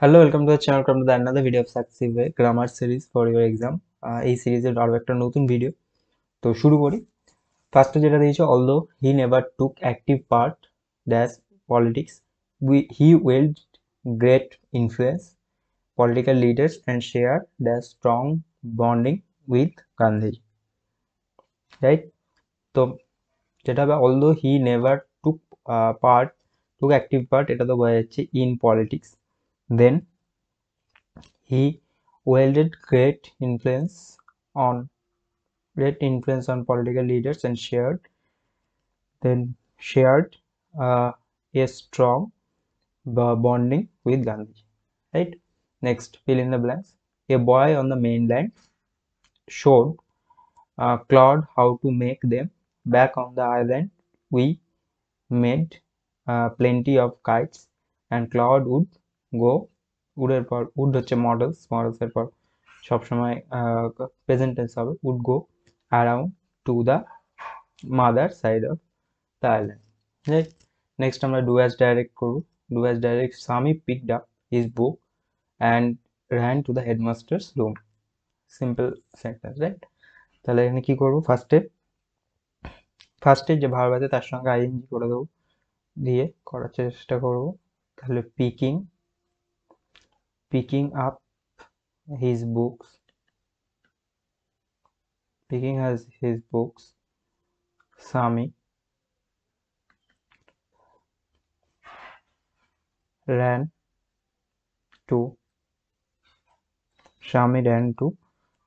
Hello, welcome to the channel. Welcome to another video of Successive Way Grammar Series for your exam. এই সিরিজের আরো একটা নতুন video. তো শুরু করি। ফার্স্টে যেটা দিয়েছে, although he never took active part dash politics, he wield great influence political leaders and shared dash strong bonding with Gandhi. Right? তো যেটা হবে although he never took active part, এটা তো বোঝা যাচ্ছে in politics. Then he wielded great influence on political leaders and shared a strong bonding with Gandhi. Right? Next, fill in the blanks. A boy on the mainland showed Claude how to make them. Back on the island, we made plenty of kites, and Claude would হচ্ছে models এর পর সবসময় present tense হবে, would go around to the mother side of the island. Right? Next আমরা do as direct করব. Do as direct, Sami picked up his book and ran to the headmaster's room. Simple sentence, right? তাহলে এখানে কি করব, ফার্স্টে যে verb আছে তার সঙ্গে আইএনজি করে দেবো, দিয়ে করার চেষ্টা করব। তাহলে picking up his books, Sami ran to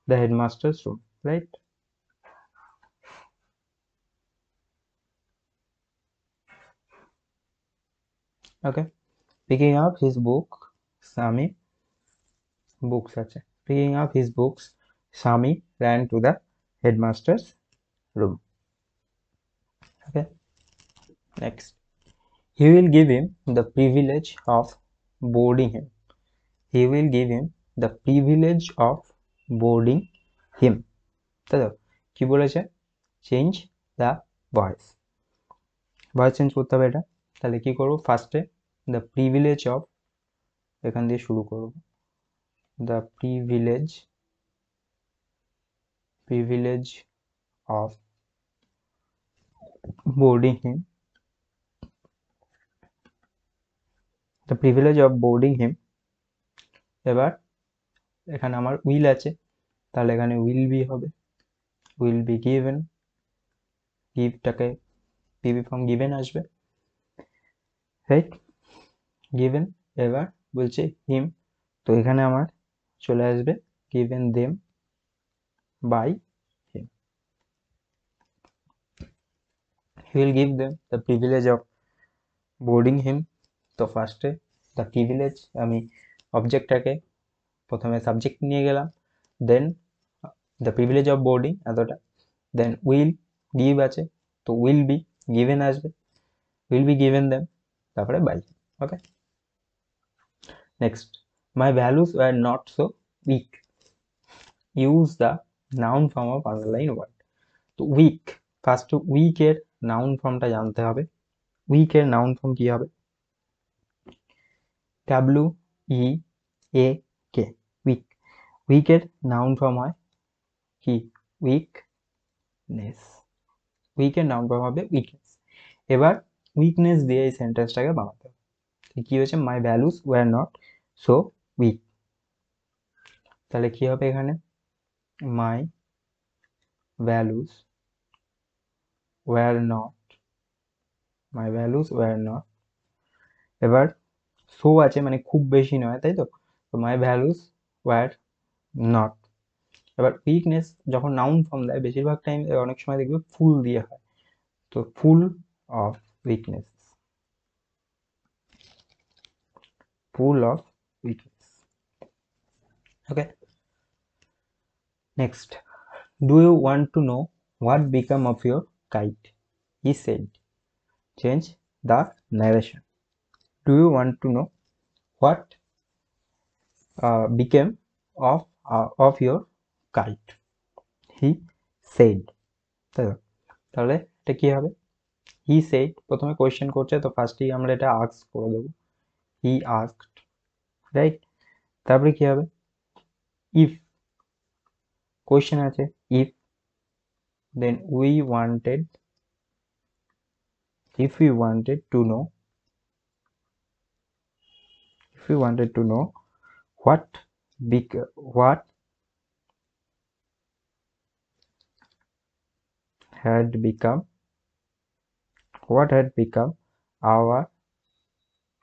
the headmaster's room, right? Okay, picking up his book, Sami picking up his books, Sami ran to the headmaster's room. Okay, next, he will give him the privilege of boarding him. He will give him the privilege of boarding him. তাই তো, কি বলেছে, change the voice change করতে হবে এটা। তাহলে কি করব, ফার্স্টে দ্য প্রিভিলেজ অফ, এখান দিয়ে শুরু করব, the privilege of boarding him, এবার এখানে আমার উইল আছে, তাহলে এখানে উইল বি হবে, উইল বি গিভেন, গিভটাকে পিভি ফর্ম গিভেন আসবে, রাইট, গিভেন। এবার বলছে হিম, তো এখানে আমার চলে আসবে given them by him. he will give them the privilege of boarding him. তো ফার্স্টে দ্য প্রিভিলেজ, আমি অবজেক্টটাকে প্রথমে সাবজেক্ট নিয়ে গেলাম, then the privilege of boarding এতটা, দেন উইল গিভ আছে, তো উইল বি গিভেন আসবে, উইল বি গিভেন দেম, তারপরে by. Okay, next, my values were not so weak, use the noun form of underline word. তো weak, first উইকের noun ফর্মটা জানতে হবে। উইকের নাউন ফর্ম কি হবে, WEAK, উইক। উইকের নাউন ফর্ম হয় কি, উইকনেস। উইকের নাউন ফর্ম হবে উইকনেস। এবার উইকনেস দিয়ে এই সেন্টেন্সটাকে বানাতে হবে। কি হয়েছে, my values were not so weak, তাহলে কি হবে এখানে, মাই ভ্যালুস ওয়ার নট, এবার সো আছে মানে খুব বেশি নয়, তাই তো, মাই ভ্যালুস ওয়ার নট। এবার উইকনেস যখন নাউন ফর্ম দেয় বেশিরভাগ টাইম অনেক সময় দেখবে ফুল দিয়ে হয়, তো full of weakness, okay. Next, do you want to know what become of your kite, he said, change the narration. Do you want to know what became of your kite, he said. তাহলে এটা কি হবে, he said, প্রথমে question করছে তো ফার্স্টেই আমরা এটা আস্ক করে দেবো, he asked, রাইট? তারপরে কি হবে? ইফ কোয়েশ্চেন আছে, if then we wanted if we wanted to know what what had become our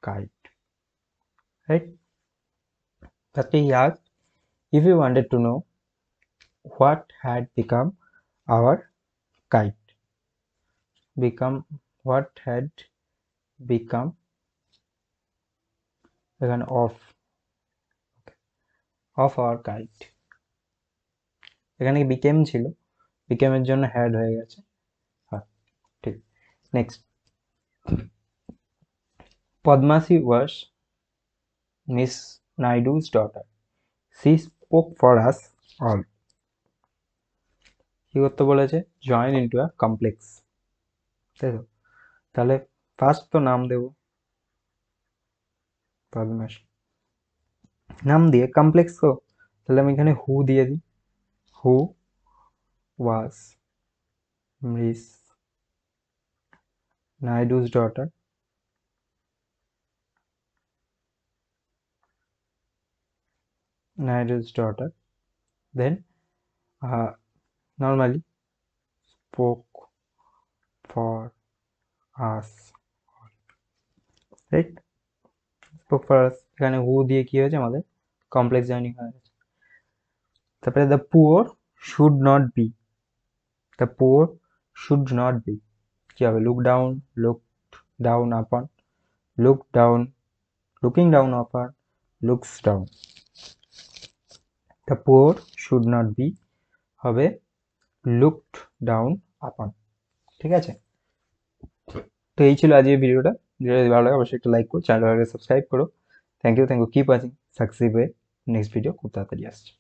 kite, right? But he asked if we wanted to know what had become our kite, what had become এখানে of our kite, এখানে became ছিল, became এর জন্য had হয়ে গেছে। হ্যাঁ, ঠিক। Next, Padmasi was Miss Naidu's daughter. She spoke for us all. কি করতে বলেছে? জয়েন ইন্টু আ কমপ্লেক্স, তাই তো? তাহলে ফার্স্ট তো নাম দেব, পদ্মাসী নাম দিয়ে কমপ্লেক্স তো, তাহলে আমি এখানে হু দিয়ে দিই, who was miss Naidu's daughter, then normally spoke for us, right? Spoke for us, এখানে হু দিয়ে কি হয়েছে? আমাদের কমপ্লেক্স জয়েনিং হয়ে গেছে। তারপরে the poor should not be, the poor should not be কি হবে? Look down, looked down upon, look down, looking down upon, looks down. The poor should not be হবে লুকড ডাউন আপন, ঠিক আছে? তো এই ছিল আজকের ভিডিওটা। ভিডিও যদি ভালো লাগে অবশ্যই একটা লাইক করো, চ্যানেলটাকে সাবস্ক্রাইব করো। থ্যাংক ইউ, কিপ ওয়াচিং সাকসিভ ওয়ে। নেক্সট ভিডিও খুব তাড়াতাড়ি আসছে।